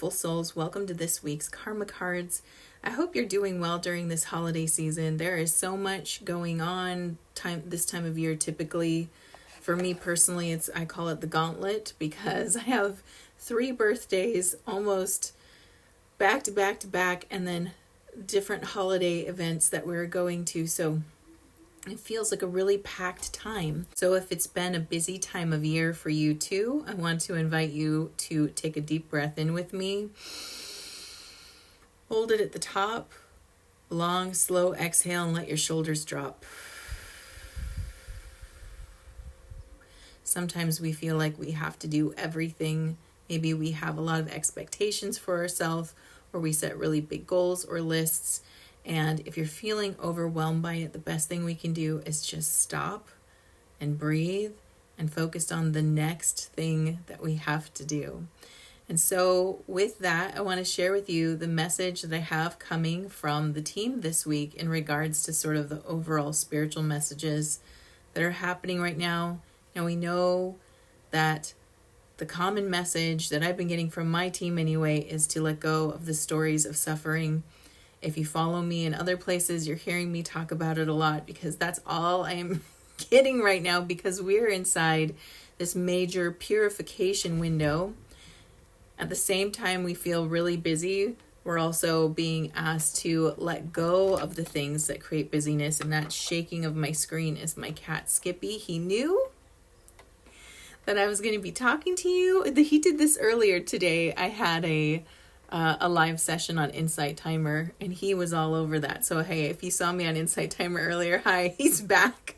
beautiful souls. Welcome to this week's Karma Cards. I hope you're doing well during this holiday season. There is so much going on this time of year. Typically, for me personally, I call it the gauntlet because I have 3 birthdays almost back to back to back, and then different holiday events that we're going to. So it feels like a really packed time. So if it's been a busy time of year for you too, I want to invite you to take a deep breath in with me. Hold it at the top. Long, slow exhale and let your shoulders drop. Sometimes we feel like we have to do everything. Maybe we have a lot of expectations for ourselves, or we set really big goals or lists. And if you're feeling overwhelmed by it, the best thing we can do is just stop and breathe and focus on the next thing that we have to do. And so with that, I want to share with you the message that I have coming from the team this week in regards to sort of the overall spiritual messages that are happening right now. Now we know that the common message that I've been getting from my team anyway is to let go of the stories of suffering. If you follow me in other places, you're hearing me talk about it a lot because that's all I am getting right now, because we're inside this major purification window. At the same time, we feel really busy. We're also being asked to let go of the things that create busyness, and that shaking of my screen is my cat Skippy. He knew that I was going to be talking to you. He did this earlier today. I had a live session on Insight Timer, and he was all over that. So hey, if you saw me on Insight Timer earlier, hi, he's back.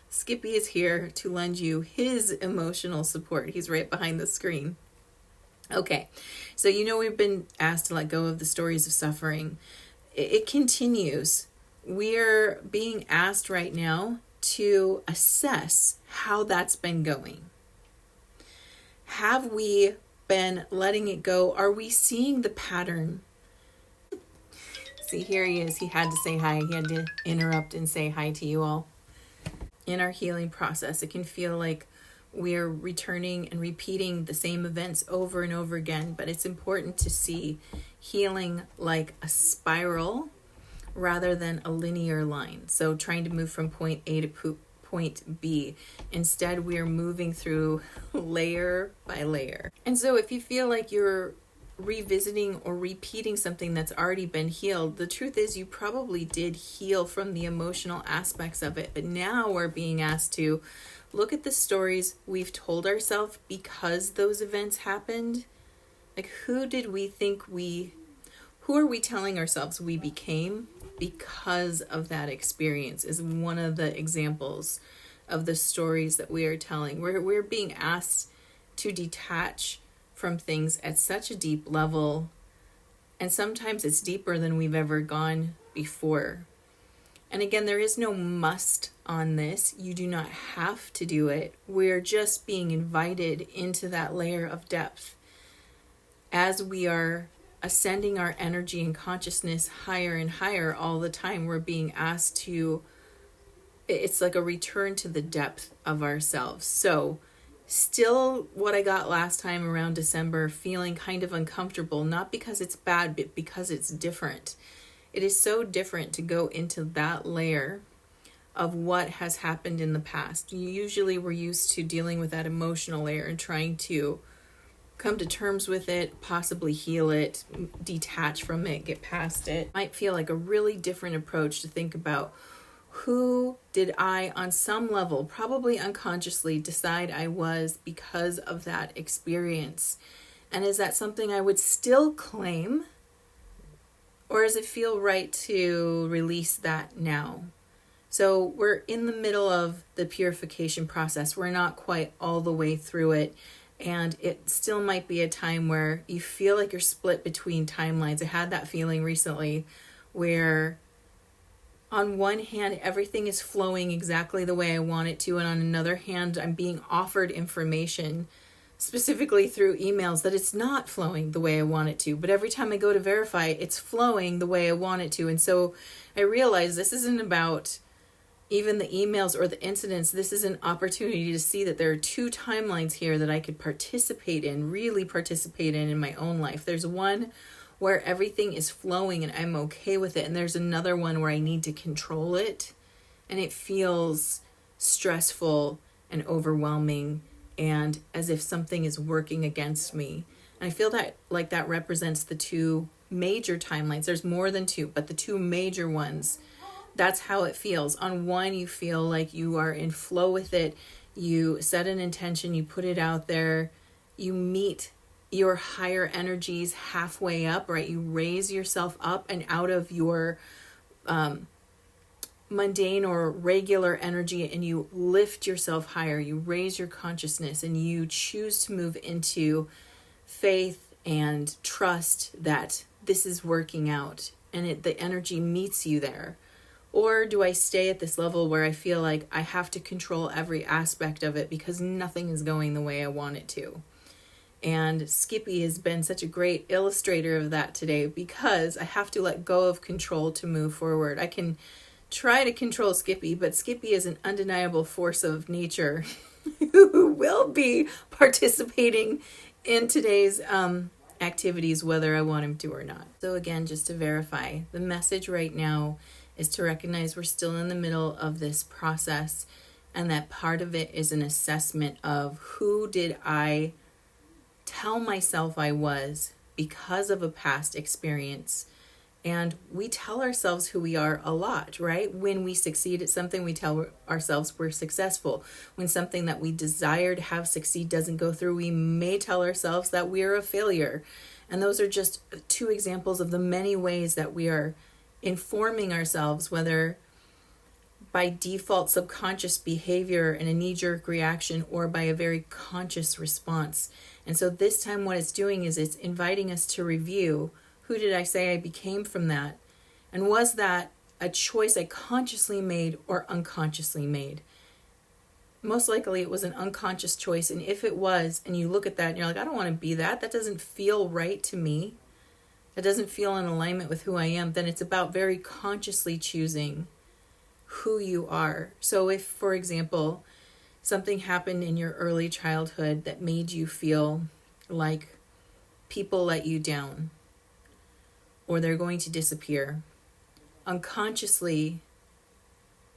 Skippy is here to lend you his emotional support. He's right behind the screen. Okay, so we've been asked to let go of the stories of suffering. It continues. We're being asked right now to assess how that's been going. Have we been letting it go? Are we seeing the pattern? See, here he is. He had to say hi. He had to interrupt and say hi to you all. In our healing process, it can feel like we're returning and repeating the same events over and over again, but it's important to see healing like a spiral rather than a linear line. So trying to move from point A to point B. Instead, we are moving through layer by layer. And so if you feel like you're revisiting or repeating something that's already been healed, the truth is you probably did heal from the emotional aspects of it. But now we're being asked to look at the stories we've told ourselves because those events happened. Like, who are we telling ourselves we became because of that experience is one of the examples of the stories that we are telling. We're being asked to detach from things at such a deep level, and sometimes it's deeper than we've ever gone before. And again, there is no must on this. You do not have to do it. We're just being invited into that layer of depth. As we are ascending our energy and consciousness higher and higher all the time, we're being asked to, it's like a return to the depth of ourselves. So still what I got last time around December, feeling kind of uncomfortable, not because it's bad, but because it's different. It is so different to go into that layer of what has happened in the past. Usually we're used to dealing with that emotional layer and trying to come to terms with it, possibly heal it, detach from it, get past it. Might feel like a really different approach to think about, who did I, on some level, probably unconsciously, decide I was because of that experience? And is that something I would still claim? Or does it feel right to release that now? So we're in the middle of the purification process. We're not quite all the way through it. And it still might be a time where you feel like you're split between timelines. I had that feeling recently where on one hand, everything is flowing exactly the way I want it to. And on another hand, I'm being offered information specifically through emails that it's not flowing the way I want it to. But every time I go to verify, it's flowing the way I want it to. And so I realize this isn't about even the emails or the incidents, this is an opportunity to see that there are two timelines here that I could participate in, really participate in my own life. There's one where everything is flowing and I'm okay with it. And there's another one where I need to control it. And it feels stressful and overwhelming and as if something is working against me. And I feel that like that represents the two major timelines. There's more than two, but the two major ones, that's how it feels. On one, you feel like you are in flow with it. You set an intention, you put it out there, you meet your higher energies halfway up, right? You raise yourself up and out of your mundane or regular energy and you lift yourself higher. You raise your consciousness and you choose to move into faith and trust that this is working out and the energy meets you there. Or do I stay at this level where I feel like I have to control every aspect of it because nothing is going the way I want it to? And Skippy has been such a great illustrator of that today because I have to let go of control to move forward. I can try to control Skippy, but Skippy is an undeniable force of nature who will be participating in today's activities, whether I want him to or not. So again, just to verify, the message right now is to recognize we're still in the middle of this process and that part of it is an assessment of who did I tell myself I was because of a past experience. And we tell ourselves who we are a lot, right? When we succeed at something, we tell ourselves we're successful. When something that we desire to have succeed doesn't go through, we may tell ourselves that we're a failure. And those are just two examples of the many ways that we are informing ourselves, whether by default subconscious behavior and a knee-jerk reaction or by a very conscious response. And so this time what it's doing is it's inviting us to review, who did I say I became from that? And was that a choice I consciously made or unconsciously made? Most likely it was an unconscious choice. And if it was, and you look at that and you're like, I don't want to be that. That doesn't feel right to me. That doesn't feel in alignment with who I am. Then it's about very consciously choosing who you are. So if, for example, something happened in your early childhood that made you feel like people let you down, or they're going to disappear, unconsciously,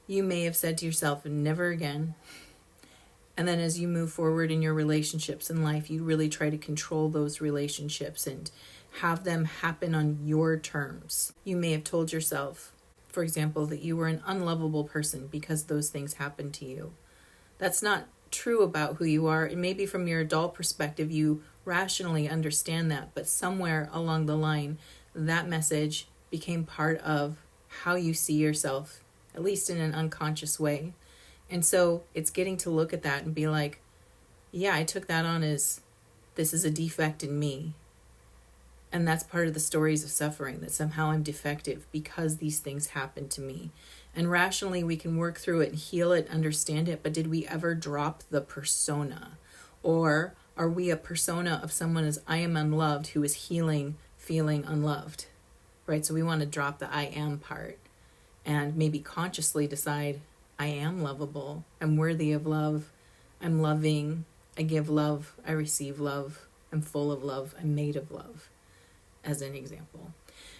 you may have said to yourself, never again. And then as you move forward in your relationships in life, you really try to control those relationships and have them happen on your terms. You may have told yourself, for example, that you were an unlovable person because those things happened to you. That's not true about who you are. And maybe from your adult perspective, you rationally understand that, but somewhere along the line, that message became part of how you see yourself, at least in an unconscious way. And so it's getting to look at that and be like, yeah, I took that on as this is a defect in me. And that's part of the stories of suffering, that somehow I'm defective because these things happened to me. And rationally, we can work through it and heal it, understand it. But did we ever drop the persona? Or are we a persona of someone as I am unloved who is healing, feeling unloved? Right? So we want to drop the I am part and maybe consciously decide, I am lovable. I'm worthy of love. I'm loving. I give love. I receive love. I'm full of love. I'm made of love, as an example.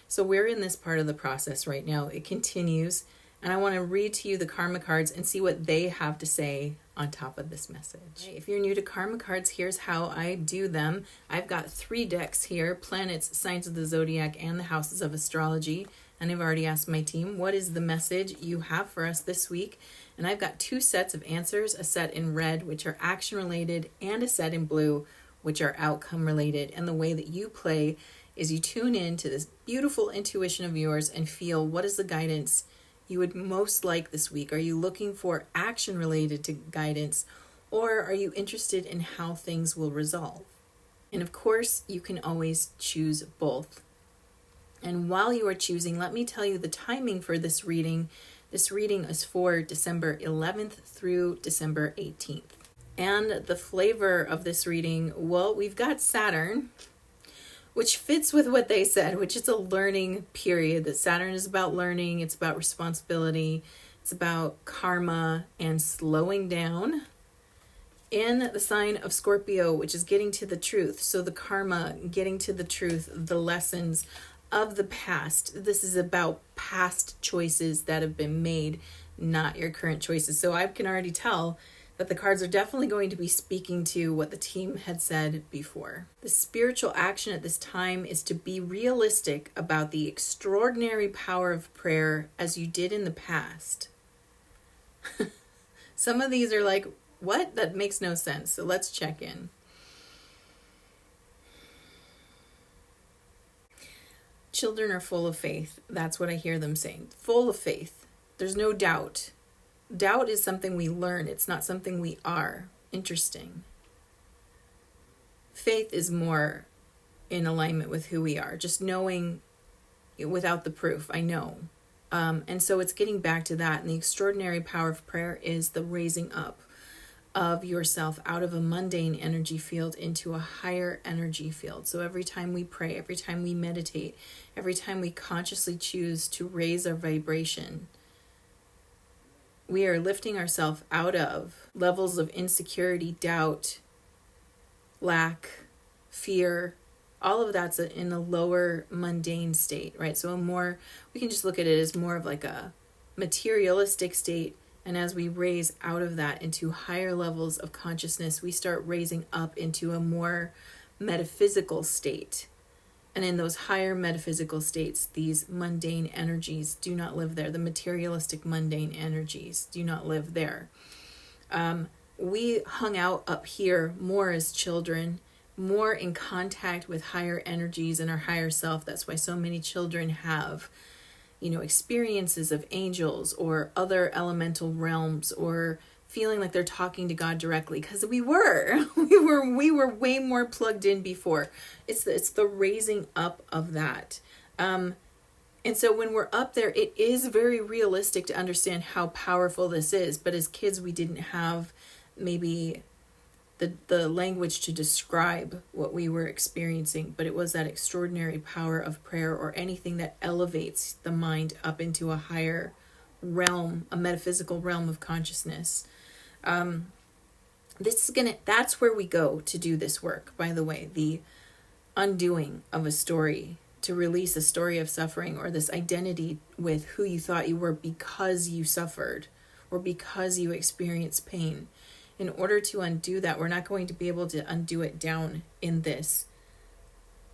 So we're in this part of the process right now. It continues. And I want to read to you the karma cards and see what they have to say on top of this message. If you're new to karma cards, here's how I do them. I've got 3 decks here: planets, signs of the zodiac, and the houses of astrology. And I've already asked my team, what is the message you have for us this week? And I've got 2 sets of answers, a set in red, which are action related, and a set in blue, which are outcome related. And the way that you play is you tune in to this beautiful intuition of yours and feel what is the guidance you would most like this week. Are you looking for action related to guidance, or are you interested in how things will resolve? And of course, you can always choose both. And while you are choosing, let me tell you the timing for this reading. This reading is for December 11th through December 18th. And the flavor of this reading, well, we've got Saturn, which fits with what they said, which is a learning period. That Saturn is about learning, it's about responsibility, It's about karma and slowing down in the sign of Scorpio, which is getting to the truth. So the karma, getting to the truth, the lessons of the past. This is about past choices that have been made, not your current choices. So I can already tell that the cards are definitely going to be speaking to what the team had said before. The spiritual action at this time is to be realistic about the extraordinary power of prayer as you did in the past. Some of these are like, what? That makes no sense. So let's check in. Children are full of faith. That's what I hear them saying. Full of faith. There's no doubt. Doubt is something we learn. It's not something we are. Interesting. Faith is more in alignment with who we are. Just knowing without the proof. I know. And so it's getting back to that. And the extraordinary power of prayer is the raising up of yourself out of a mundane energy field into a higher energy field. So every time we pray, every time we meditate, every time we consciously choose to raise our vibration, we are lifting ourselves out of levels of insecurity, doubt, lack, fear. All of that's in a lower mundane state, right? So we can just look at it as more of like a materialistic state. And as we raise out of that into higher levels of consciousness, we start raising up into a more metaphysical state. And in those higher metaphysical states, these mundane energies do not live there. The materialistic mundane energies do not live there. We hung out up here more as children, more in contact with higher energies and our higher self. That's why so many children have experiences of angels or other elemental realms, or feeling like they're talking to God directly, because we were way more plugged in before. It's the raising up of that. And so when we're up there, it is very realistic to understand how powerful this is. But as kids, we didn't have maybe the language to describe what we were experiencing, but it was that extraordinary power of prayer, or anything that elevates the mind up into a higher realm, a metaphysical realm of consciousness. That's where we go to do this work, by the way, the undoing of a story, to release a story of suffering, or this identity with who you thought you were because you suffered or because you experienced pain. In order to undo that, we're not going to be able to undo it down in this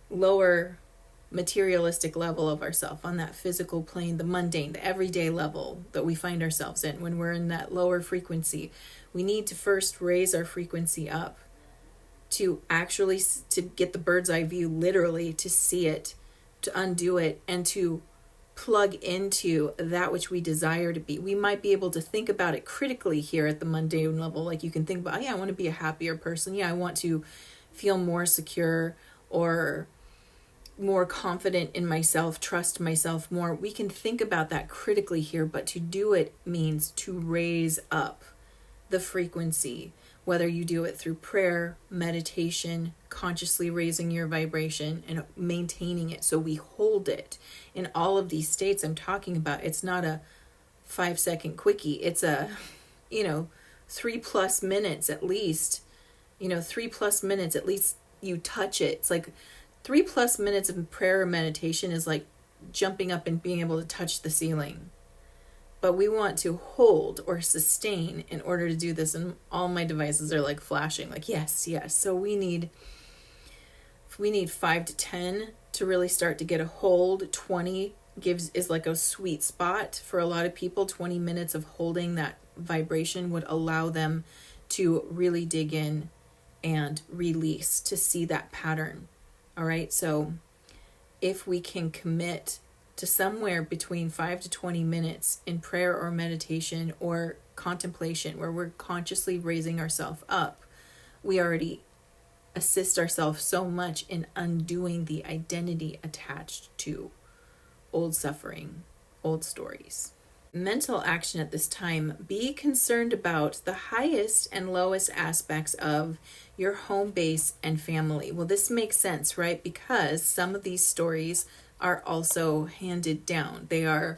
lower materialistic level of ourself, on that physical plane, the mundane, the everyday level that we find ourselves in. When we're in that lower frequency, we need to first raise our frequency up to actually to get the bird's eye view, literally to see it, to undo it, and to plug into that which we desire to be. We might be able to think about it critically here at the mundane level. Like you can think about, I want to be a happier person. Yeah, I want to feel more secure or more confident in myself, trust myself more. We can think about that critically here, but to do it means to raise up the frequency, whether you do it through prayer, meditation, consciously raising your vibration and maintaining it. So we hold it in all of these states I'm talking about. It's not a 5-second quickie. It's a, 3+ minutes at least, 3+ minutes at least you touch it. It's like 3+ minutes of prayer or meditation is like jumping up and being able to touch the ceiling. But we want to hold or sustain in order to do this. And all my devices are like flashing, like, yes. So we need 5 to 10 to really start to get a hold. 20 is like a sweet spot for a lot of people. 20 minutes of holding that vibration would allow them to really dig in and release, to see that pattern. All right. So if we can commit to somewhere between 5 to 20 minutes in prayer or meditation or contemplation, where we're consciously raising ourselves up, we already assist ourselves so much in undoing the identity attached to old suffering, old stories. Mental action at this time: be concerned about the highest and lowest aspects of your home base and family. Well, this makes sense, right? Because some of these stories are also handed down. They are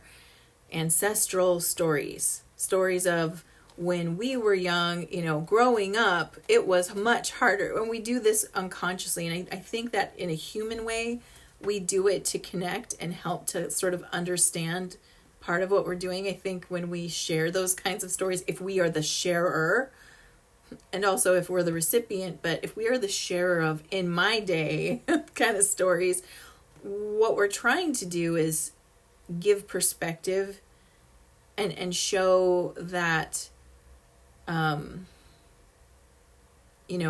ancestral stories, stories of when we were young, growing up, it was much harder. And we do this unconsciously. And I think that in a human way, we do it to connect and help to sort of understand part of what we're doing. I think when we share those kinds of stories, if we are the sharer, and also if we're the recipient, but if we are the sharer of in my day kind of stories, what we're trying to do is give perspective and show that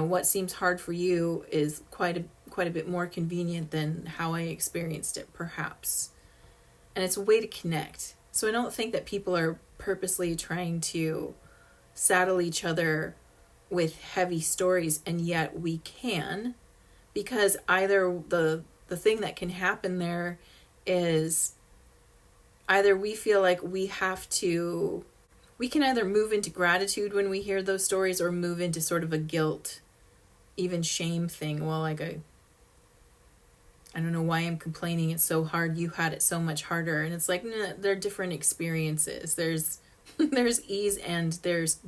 what seems hard for you is quite a bit more convenient than how I experienced it, perhaps. And it's a way to connect. So I don't think that people are purposely trying to saddle each other with heavy stories, and yet we can, because either the thing that can happen there is either we feel like we can either move into gratitude when we hear those stories, or move into sort of a guilt, even shame thing. Well, like I don't know why I'm complaining it's so hard. You had it so much harder. And it's like, nah, they're different experiences. There's ease and there's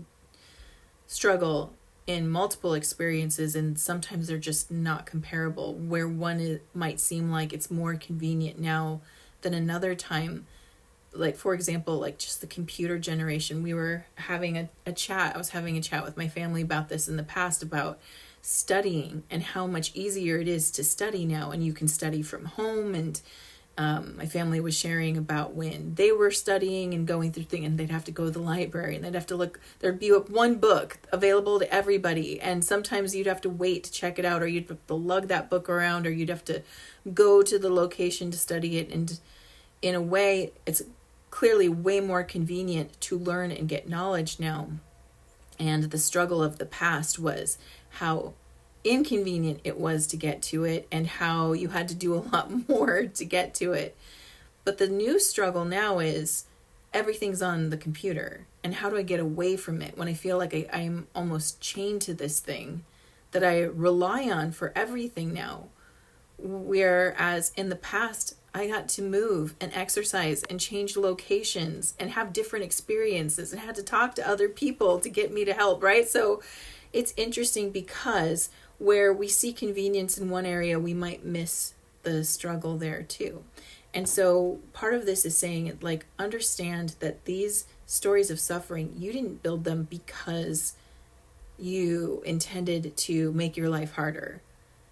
struggle in multiple experiences, and sometimes they're just not comparable, where one might seem like it's more convenient now than another time. Like, for example, like just the computer generation. We were having a chat. I was having a chat with my family about this in the past, about studying and how much easier it is to study now. And you can study from home. And my family was sharing about when they were studying and going through things, and they'd have to go to the library and they'd have to look. There'd be one book available to everybody. And sometimes you'd have to wait to check it out, or you'd have to lug that book around, or you'd have to go to the location to study it. And in a way, it's clearly way more convenient to learn and get knowledge now. And the struggle of the past was how inconvenient it was to get to it, and how you had to do a lot more to get to it. But the new struggle now is everything's on the computer. And how do I get away from it when I feel like I'm almost chained to this thing that I rely on for everything now? Whereas in the past, I got to move and exercise and change locations and have different experiences, and had to talk to other people to get me to help, right? So it's interesting, because where we see convenience in one area, we might miss the struggle there too. And so part of this is saying, like, understand that these stories of suffering, you didn't build them because you intended to make your life harder.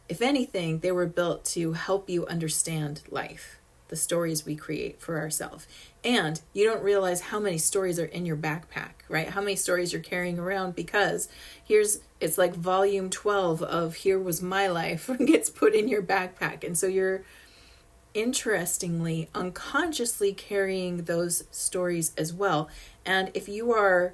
If anything, they were built to help you understand life, the stories we create for ourselves. And you don't realize how many stories are in your backpack, right? How many stories you're carrying around, because it's like volume 12 of Here Was My Life gets put in your backpack. And so you're interestingly, unconsciously carrying those stories as well. And if you are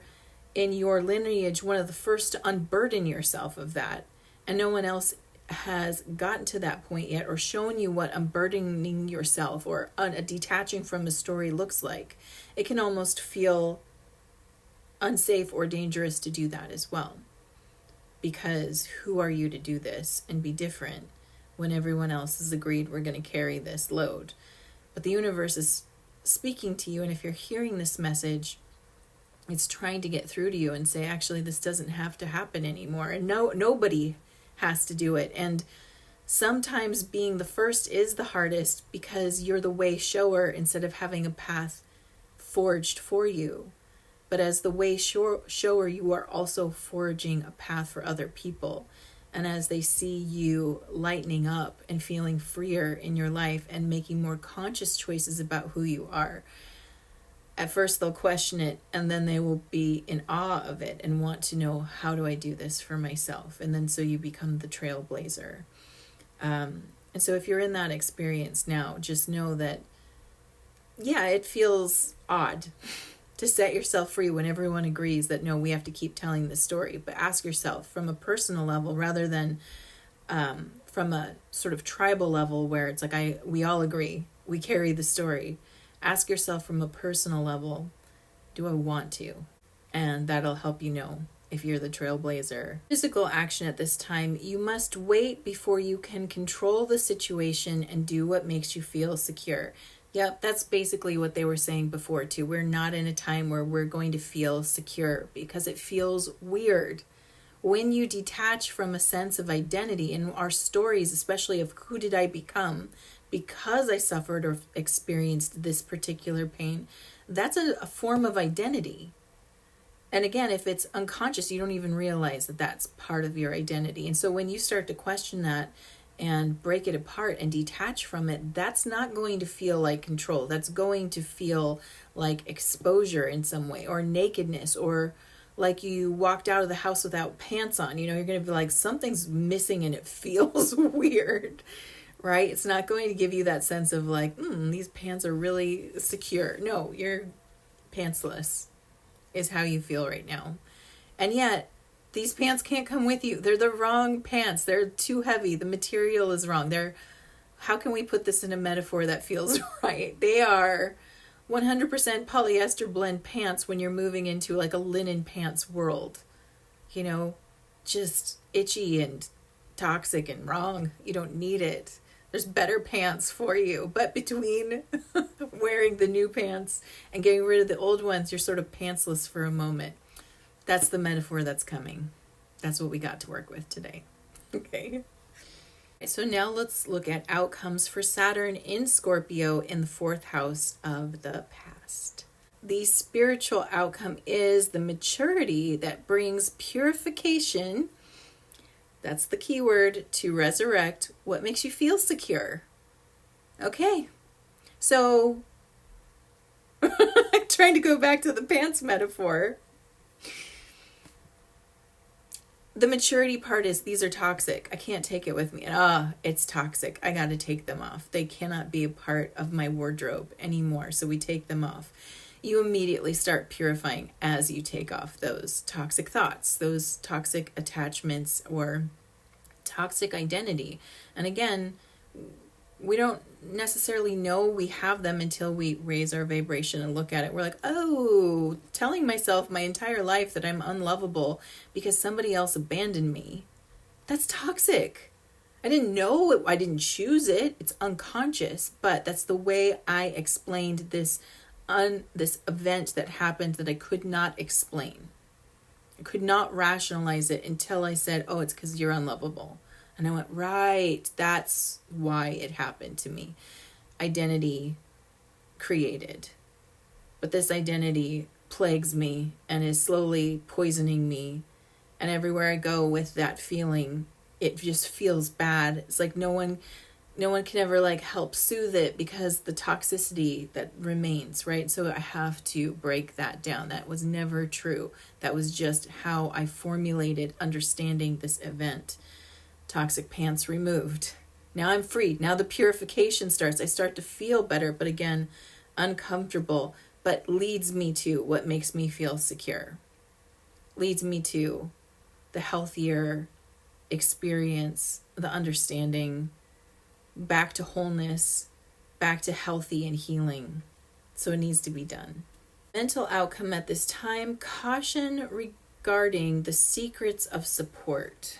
in your lineage one of the first to unburden yourself of that, and no one else has gotten to that point yet, or shown you what unburdening yourself or detaching from a story looks like, it can almost feel unsafe or dangerous to do that as well. Because who are you to do this and be different when everyone else has agreed we're going to carry this load? But the universe is speaking to you, and if you're hearing this message, it's trying to get through to you and say, actually, this doesn't have to happen anymore. And nobody has to do it. And sometimes being the first is the hardest, because you're the way shower instead of having a path forged for you. But as the way shower, you are also forging a path for other people. And as they see you lightening up and feeling freer in your life and making more conscious choices about who you are, at first they'll question it, and then they will be in awe of it and want to know, how do I do this for myself? And then so you become the trailblazer. And so if you're in that experience now, just know that, yeah, it feels odd to set yourself free when everyone agrees that, no, we have to keep telling this story. But ask yourself from a personal level, rather than from a sort of tribal level where it's like, we all agree, we carry the story. Ask yourself from a personal level, do I want to? And that'll help you know if you're the trailblazer. Physical action at this time: you must wait before you can control the situation and do what makes you feel secure. Yep, that's basically what they were saying before, too. We're not in a time where we're going to feel secure because it feels weird. When you detach from a sense of identity in our stories, especially of who did I become because I suffered or experienced this particular pain, that's a form of identity. And again, if it's unconscious, you don't even realize that that's part of your identity. And so when you start to question that and break it apart and detach from it, that's not going to feel like control. That's going to feel like exposure in some way, or nakedness, or like you walked out of the house without pants on. You're going to be like, something's missing and it feels weird, right? It's not going to give you that sense of like, these pants are really secure. No, you're pantsless is how you feel right now. And yet, these pants can't come with you. They're the wrong pants. They're too heavy. The material is wrong. How can we put this in a metaphor that feels right? They are 100% polyester blend pants when you're moving into like a linen pants world. Just itchy and toxic and wrong. You don't need it. There's better pants for you. But between wearing the new pants and getting rid of the old ones, you're sort of pantsless for a moment. That's the metaphor that's coming. That's what we got to work with today. Okay. So now let's look at outcomes for Saturn in Scorpio in the 4th house of the past. The spiritual outcome is the maturity that brings purification. That's the key word, to resurrect what makes you feel secure. Okay. So, I'm trying to go back to the pants metaphor. The maturity part is these are toxic. I can't take it with me. It's toxic. I got to take them off. They cannot be a part of my wardrobe anymore. So we take them off. You immediately start purifying as you take off those toxic thoughts, those toxic attachments, or toxic identity. And again, we don't necessarily know we have them until we raise our vibration and look at it. We're like, oh, telling myself my entire life that I'm unlovable because somebody else abandoned me. That's toxic. I didn't know it. I didn't choose it. It's unconscious, but that's the way I explained this event that happened that I could not explain. I could not rationalize it until I said, oh, it's because you're unlovable. And I went, right, that's why it happened to me. Identity created. But this identity plagues me and is slowly poisoning me. And everywhere I go with that feeling, it just feels bad. It's like no one can ever like help soothe it because the toxicity that remains, right? So I have to break that down. That was never true. That was just how I formulated understanding this event. Toxic pants removed. Now I'm free. Now the purification starts. I start to feel better, but again, uncomfortable, but leads me to what makes me feel secure. Leads me to the healthier experience, the understanding, back to wholeness, back to healthy and healing. So it needs to be done. Mental outcome at this time, caution regarding the secrets of support.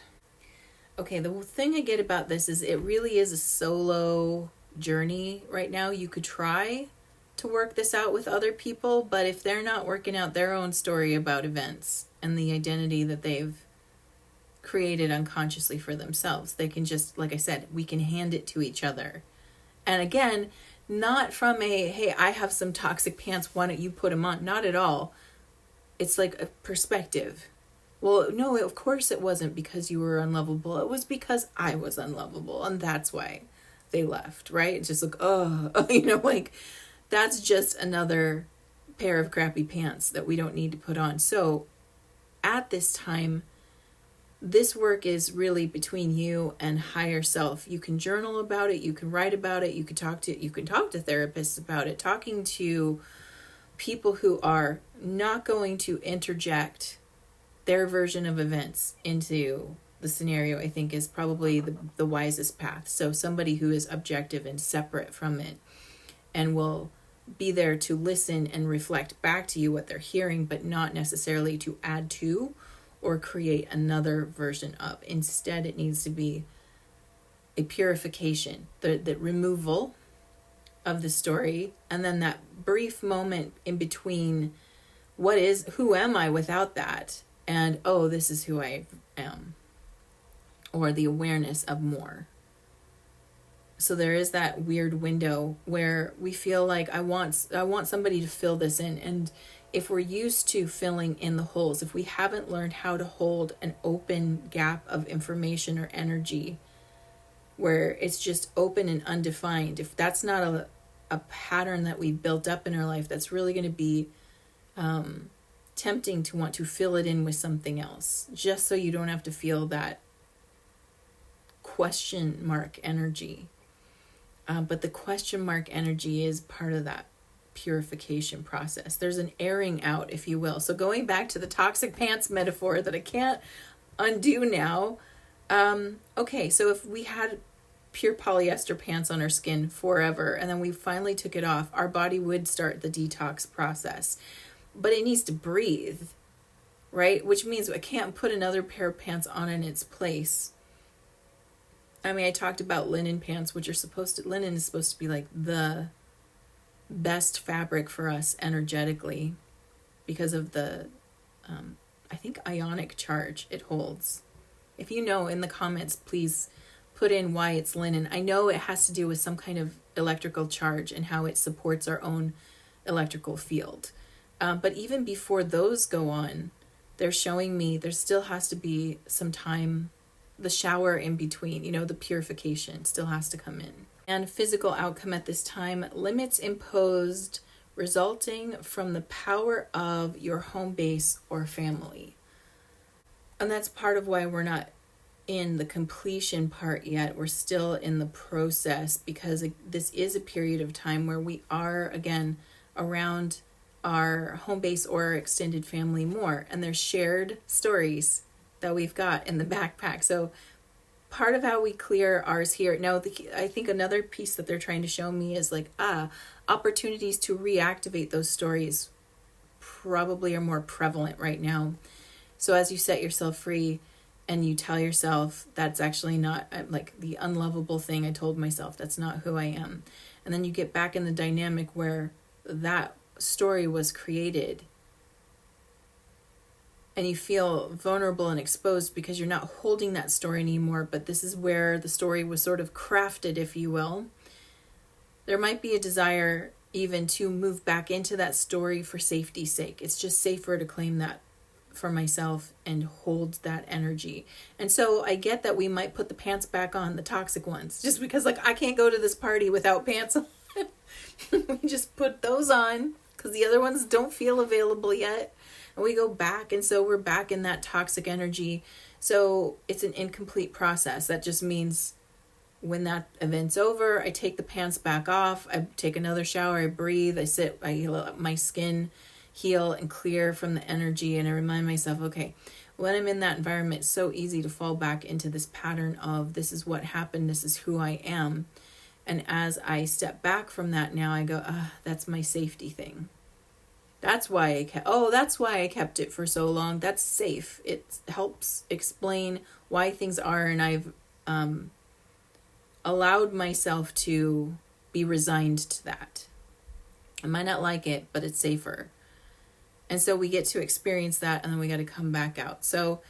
Okay, the thing I get about this is it really is a solo journey right now. You could try to work this out with other people, but if they're not working out their own story about events and the identity that they've created unconsciously for themselves, they can just, like I said, we can hand it to each other. And again, not from a, hey, I have some toxic pants, why don't you put them on? Not at all. It's like a perspective. Well, no, of course it wasn't because you were unlovable. It was because I was unlovable. And that's why they left, right? It's just like, like that's just another pair of crappy pants that we don't need to put on. So at this time, this work is really between you and higher self. You can journal about it. You can write about it. You can talk to therapists about it. Talking to people who are not going to interject their version of events into the scenario, I think, is probably the wisest path. So somebody who is objective and separate from it and will be there to listen and reflect back to you what they're hearing, but not necessarily to add to or create another version of. Instead, it needs to be a purification, the removal of the story, and then that brief moment in between, who am I without that, and oh, this is who I am, or the awareness of more. So there is that weird window where we feel like I want somebody to fill this in. And if we're used to filling in the holes, if we haven't learned how to hold an open gap of information or energy where it's just open and undefined, if that's not a pattern that we've built up in our life, that's really going to be tempting to want to fill it in with something else, just so you don't have to feel that question mark energy. But the question mark energy is part of that purification process. There's an airing out, if you will. So going back to the toxic pants metaphor that I can't undo now. Okay, so if we had pure polyester pants on our skin forever and then we finally took it off, our body would start the detox process. But it needs to breathe, right? Which means I can't put another pair of pants on in its place. I mean, I talked about linen pants, which linen is supposed to be like the best fabric for us energetically because of the, I think, ionic charge it holds. If you know, in the comments, please put in why it's linen. I know it has to do with some kind of electrical charge and how it supports our own electrical field. But even before those go on, they're showing me there still has to be some time, the shower in between, the purification still has to come in. And physical outcome at this time, limits imposed resulting from the power of your home base or family. And that's part of why we're not in the completion part yet. We're still in the process, because this is a period of time where we are, again, around our home base or our extended family more. And there's shared stories that we've got in the backpack. So part of how we clear ours here. Now, I think another piece that they're trying to show me is like, opportunities to reactivate those stories probably are more prevalent right now. So as you set yourself free and you tell yourself that's actually not like the unlovable thing I told myself, that's not who I am. And then you get back in the dynamic where that story was created, and you feel vulnerable and exposed because you're not holding that story anymore, but this is where the story was sort of crafted, if you will. There might be a desire even to move back into that story for safety's sake. It's just safer to claim that for myself and hold that energy. And so I get that we might put the pants back on, the toxic ones, just because like I can't go to this party without pants on. We just put those on because the other ones don't feel available yet. And we go back, and so we're back in that toxic energy. So it's an incomplete process. That just means when that event's over, I take the pants back off, I take another shower, I breathe, I let my skin heal and clear from the energy, and I remind myself, okay, when I'm in that environment, it's so easy to fall back into this pattern of this is what happened, this is who I am. And as I step back from that now, I go, that's my safety thing. That's why I kept it for so long. That's safe. It helps explain why things are, and I've allowed myself to be resigned to that. I might not like it, but it's safer. And so we get to experience that, and then we got to come back out. So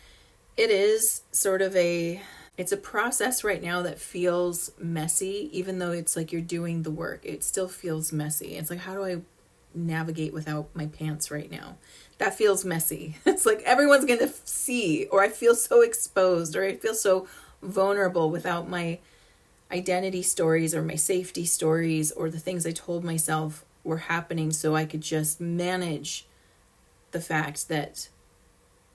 it is sort of it's a process right now that feels messy, even though it's like you're doing the work. It still feels messy. It's like, how do I navigate without my pants right now? That feels messy. It's like everyone's going to see, or I feel so exposed, or I feel so vulnerable without my identity stories or my safety stories or the things I told myself were happening so I could just manage the fact that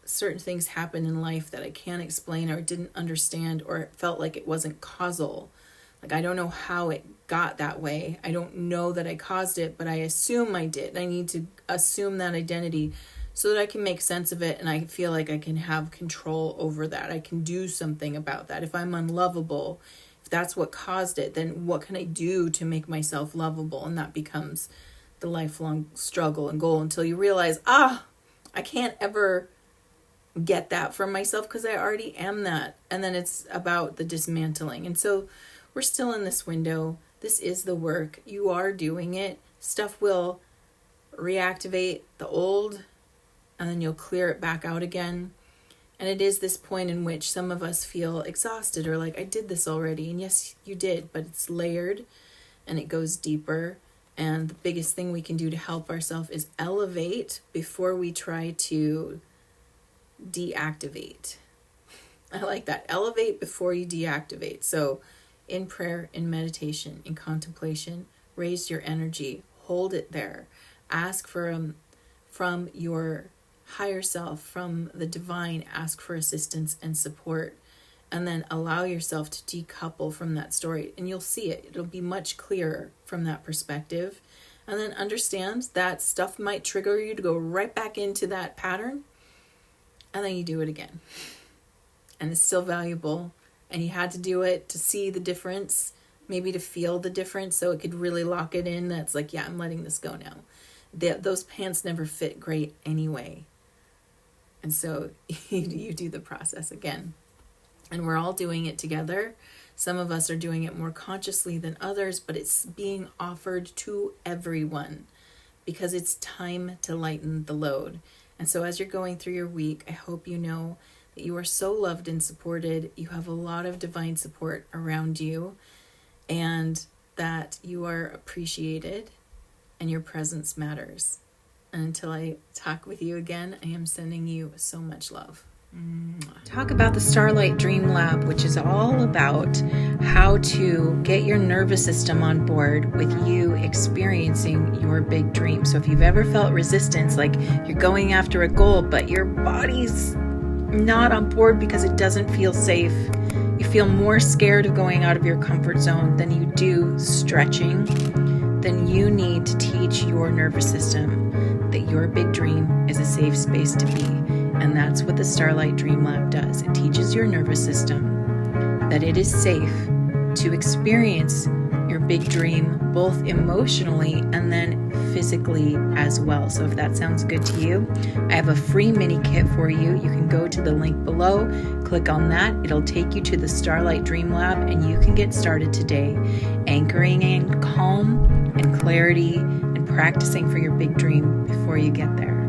certain things happen in life that I can't explain or didn't understand, or it felt like it wasn't causal. Like, I don't know how it got that way. I don't know that I caused it, but I assume I did. I need to assume that identity so that I can make sense of it, and I feel like I can have control over that. I can do something about that. If I'm unlovable, if that's what caused it, then what can I do to make myself lovable? And that becomes the lifelong struggle and goal until you realize, I can't ever get that from myself because I already am that. And then it's about the dismantling. And so we're still in this window. This is the work. You are doing it. Stuff will reactivate the old, and then you'll clear it back out again. And it is this point in which some of us feel exhausted or like, I did this already. And yes, you did, but it's layered and it goes deeper. And the biggest thing we can do to help ourselves is elevate before we try to deactivate. I like that. Elevate before you deactivate. So in prayer, in meditation, in contemplation, raise your energy, hold it there. Ask for from your higher self, from the divine, ask for assistance and support, and then allow yourself to decouple from that story, and you'll see it. It'll be much clearer from that perspective. And then understand that stuff might trigger you to go right back into that pattern, and then you do it again. And it's still valuable, and you had to do it to see the difference, maybe to feel the difference, so it could really lock it in. That's like, yeah, I'm letting this go now. Those pants never fit great anyway. And so you do the process again. And we're all doing it together. Some of us are doing it more consciously than others, but it's being offered to everyone because it's time to lighten the load. And so as you're going through your week, I hope you know that you are so loved and supported. You have a lot of divine support around you, and that you are appreciated and your presence matters. And until I talk with you again, I am sending you so much love. Talk about the Starlight Dream Lab, which is all about how to get your nervous system on board with you experiencing your big dream. So if you've ever felt resistance, like you're going after a goal, but your body's not on board because it doesn't feel safe, you feel more scared of going out of your comfort zone than you do stretching, then you need to teach your nervous system that your big dream is a safe space to be. And that's what the Starlight Dream Lab does. It teaches your nervous system that it is safe to experience your big dream, both emotionally and then physically as well. So if that sounds good to you, I have a free mini kit for you. You can go to the link below, click on that. It'll take you to the Starlight Dream Lab, and you can get started today, anchoring in calm and clarity and practicing for your big dream before you get there.